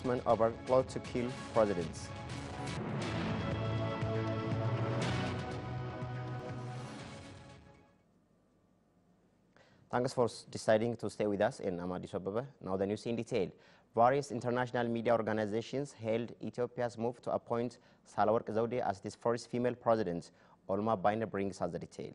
spokesman over plot to kill presidents. Thanks for deciding to stay with us in Addis Ababa. Now the news in detail. Various international media organizations hailed Ethiopia's move to appoint Sahlawork Zewde as its first female president. Olma Bainer brings us the detail.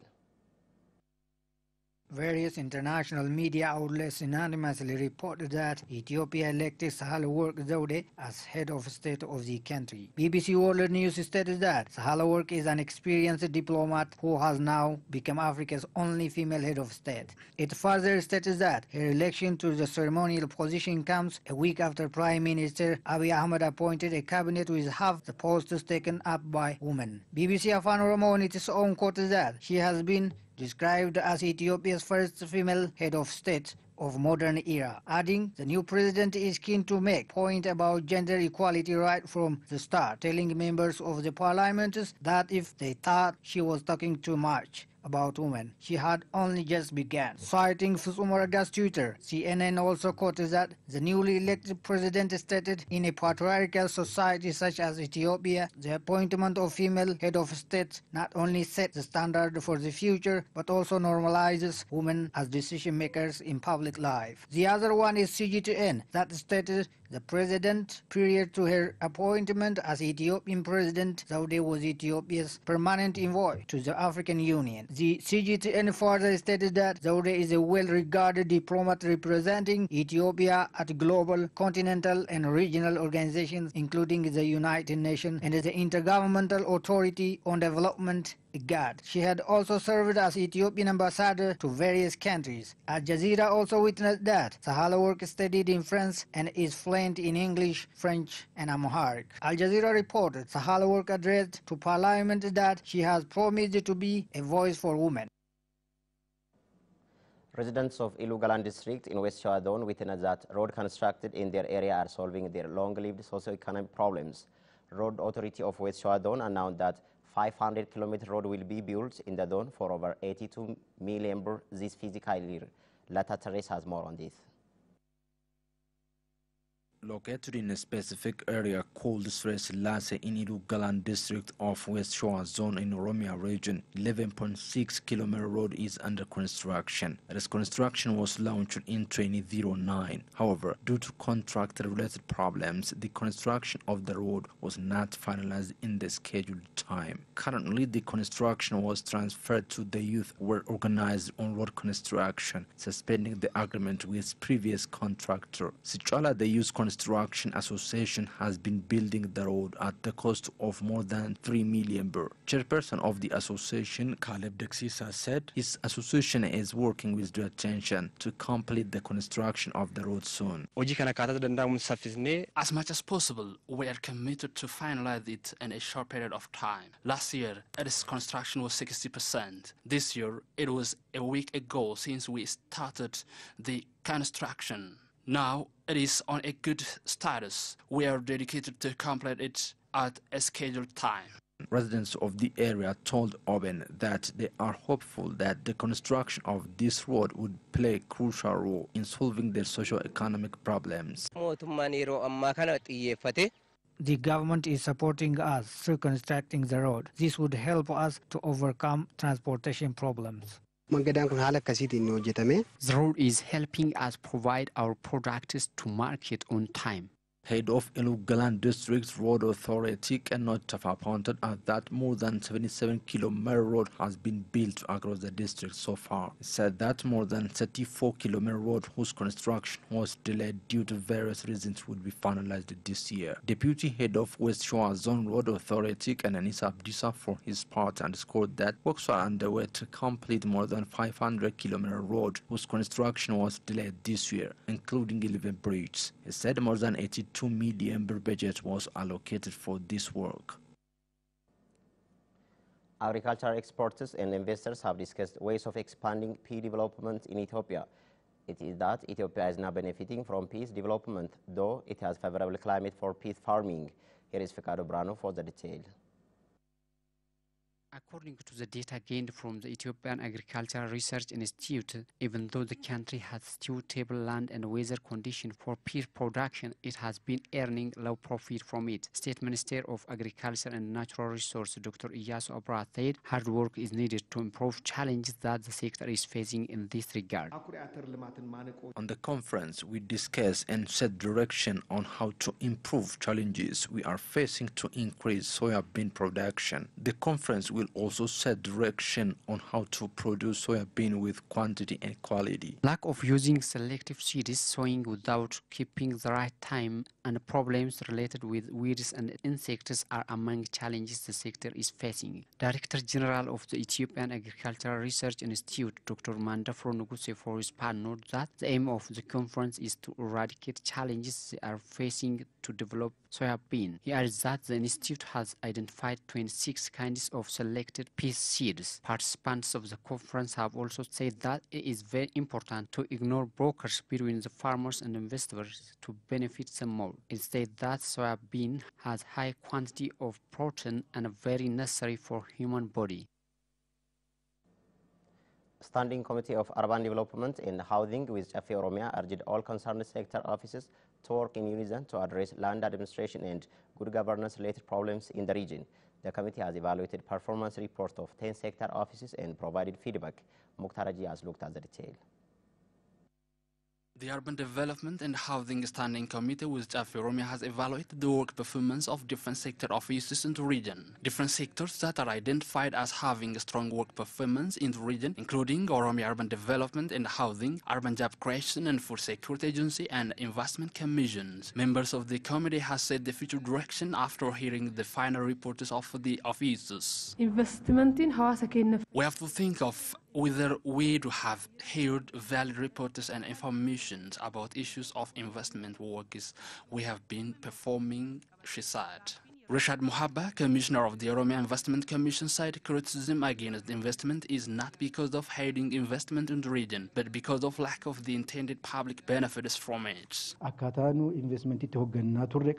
Various international media outlets unanimously reported that Ethiopia elected Sahlawork Zewde as head of state of the country. BBC World News stated that Sahlawork is an experienced diplomat who has now become Africa's only female head of state. It further stated that her election to the ceremonial position comes a week after Prime Minister Abiy Ahmed appointed a cabinet with half the posts taken up by women. BBC Afan Oromo on its own quoted that she has been described as Ethiopia's first female head of state of modern era, adding the new president is keen to make point about gender equality right from the start, telling members of the parliament that if they thought she was talking too much about women, she had only just begun. Citing Fusumoraga's Twitter, CNN also quoted that the newly elected president stated in a patriarchal society such as Ethiopia, the appointment of female head of state not only sets the standard for the future, but also normalizes women as decision makers in public life. The other one is CGTN that stated the president, prior to her appointment as Ethiopian president, Zewde was Ethiopia's permanent envoy to the African Union. The CGTN further stated that Zewde is a well-regarded diplomat representing Ethiopia at global, continental, and regional organizations, including the United Nations and the Intergovernmental Authority on Development, IGAD. She had also served as Ethiopian ambassador to various countries. Al Jazeera also witnessed that Sahlawork studied in France and is fluent in English, French, and Amharic. Al Jazeera reported Sahlawork addressed to parliament that she has promised to be a voice for women. Residents of Ilugalan district in West Shawadon witnessed that road constructed in their area are solving their long-lived socio-economic problems. Road Authority of West Shawadon announced that 500-kilometer road will be built in the Don for over 82 million birr this fiscal year. Lata Teres has more on this. Located in a specific area called Sres Lase in Ilugalan district of West Shoa zone in Oromia region, 11.6 kilometer road is under construction. This construction was launched in 2009. However, due to contract-related problems, the construction of the road was not finalized in the scheduled time. Currently, the construction was transferred to the youth who were organized on road construction, suspending the agreement with previous contractor. Sichala, the youth Construction Association, has been building the road at the cost of more than 3 million birr. Chairperson of the association, Caleb Dexisa, said his association is working with due attention to complete the construction of the road soon. As much as possible, we are committed to finalize it in a short period of time. Last year, its construction was 60%. This year, it was a week ago since we started the construction. Now, it is on a good status. We are dedicated to complete it at a scheduled time. Residents of the area told OBN that they are hopeful that the construction of this road would play a crucial role in solving their socio-economic problems. The government is supporting us through constructing the road. This would help us to overcome transportation problems. The road is helping us provide our products to market on time. Head of Ilugalan District Road Authority cannot have appointed that more than 77 kilometer road has been built across the district so far. He said that more than 34 kilometer road whose construction was delayed due to various reasons would be finalized this year. Deputy Head of West Shoa Zone Road Authority Ananisa Abdisa for his part underscored that works are underway to complete more than 500 kilometer road whose construction was delayed this year, including 11 bridges. He said more than 82 million birr budget was allocated for this work. Agricultural exporters and investors have discussed ways of expanding pea development in Ethiopia. It is that Ethiopia is now benefiting from peas development, though it has favorable climate for peas farming. Here is Fikado Brano for the detail. According to the data gained from the Ethiopian Agricultural Research Institute, even though the country has suitable land and weather conditions for peat production, it has been earning low profit from it. State Minister of Agriculture and Natural Resources Dr. Iyasu Abra said hard work is needed to improve challenges that the sector is facing in this regard. On the conference, we discussed and set direction on how to improve challenges we are facing to increase soybean production. The conference will also set direction on how to produce soybean with quantity and quality. Lack of using selective seeds, sowing without keeping the right time, and problems related with weeds and insects are among challenges the sector is facing. Director General of the Ethiopian Agricultural Research Institute, Dr. Mandafro Nuguse, for his part, noted that the aim of the conference is to eradicate challenges they are facing to develop soybean. He adds that the institute has identified 26 kinds of selected peat seeds. Participants of the conference have also said that it is very important to ignore brokers between the farmers and investors to benefit them more. It said that soybean has high quantity of protein and very necessary for human body. Standing Committee of Urban Development and Housing with Chafe Oromia urged all concerned sector offices to work in unison to address land administration and good governance-related problems in the region. The committee has evaluated performance report of 10 sector offices and provided feedback. Mukhtar Haji has looked at the detail. The Urban Development and Housing Standing Committee with Chafe Oromia has evaluated the work performance of different sector offices in the region. Different sectors that are identified as having a strong work performance in the region, including Oromia Urban Development and Housing, Urban Job Creation and Food Security Agency, and Investment Commissions. Members of the committee have set the future direction after hearing the final reports of the offices. We have to think of whether we do have heard valid reports and information about issues of investment works we have been performing, she said. Rashad Muhabba, Commissioner of the Oromia Investment Commission, said criticism against investment is not because of hiding investment in the region, but because of lack of the intended public benefits from it.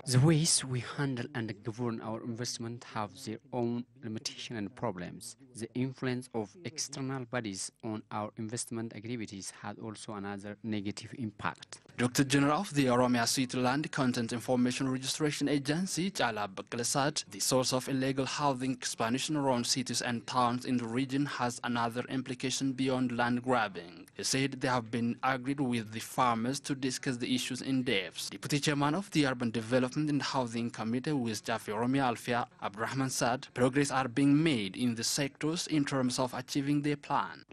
The ways we handle and govern our investment have their own limitations and problems. The influence of external bodies on our investment activities had also another negative impact. Director General of the Oromia City Land Content Information Registration Agency, Chala Bakale, said the source of illegal housing expansion around cities and towns in the region has another implication beyond land grabbing. He said they have been agreed with the farmers to discuss the issues in depth. Deputy Chairman of the Urban Development and Housing Committee with Chafe Oromia, Alfia Abdurrahman, said progress are being made in the sectors in terms of achieving their plan.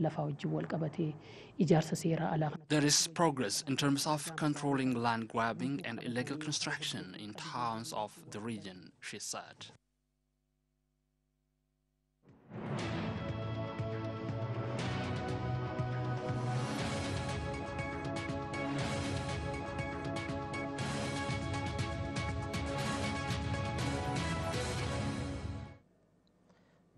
There is progress in terms of controlling land grabbing and illegal construction in towns of the region, she said.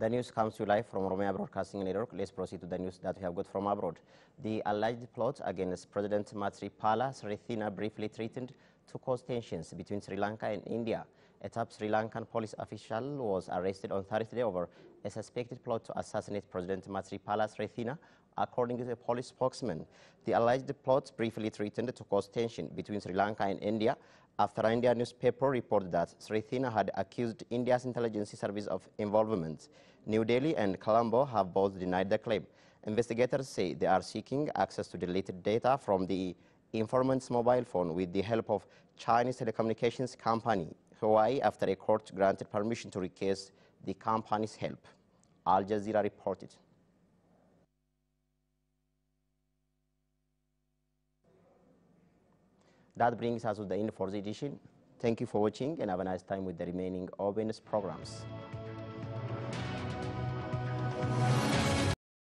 The news comes to you live from Oromia Broadcasting Network. Let's proceed to the news that we have got from abroad. The alleged plot against President Maithripala Sirisena briefly threatened to cause tensions between Sri Lanka and India. A top Sri Lankan police official was arrested on Thursday over a suspected plot to assassinate President Maithripala Sirisena, according to a police spokesman. The alleged plot briefly threatened to cause tension between Sri Lanka and India after an Indian newspaper reported that Sirisena had accused India's intelligence service of involvement. New Delhi and Colombo have both denied the claim. Investigators say they are seeking access to deleted data from the informant's mobile phone with the help of Chinese telecommunications company Huawei after a court granted permission to request the company's help. Al Jazeera reported. That brings us to the end for the edition. Thank you for watching and have a nice time with the remaining OBN programs.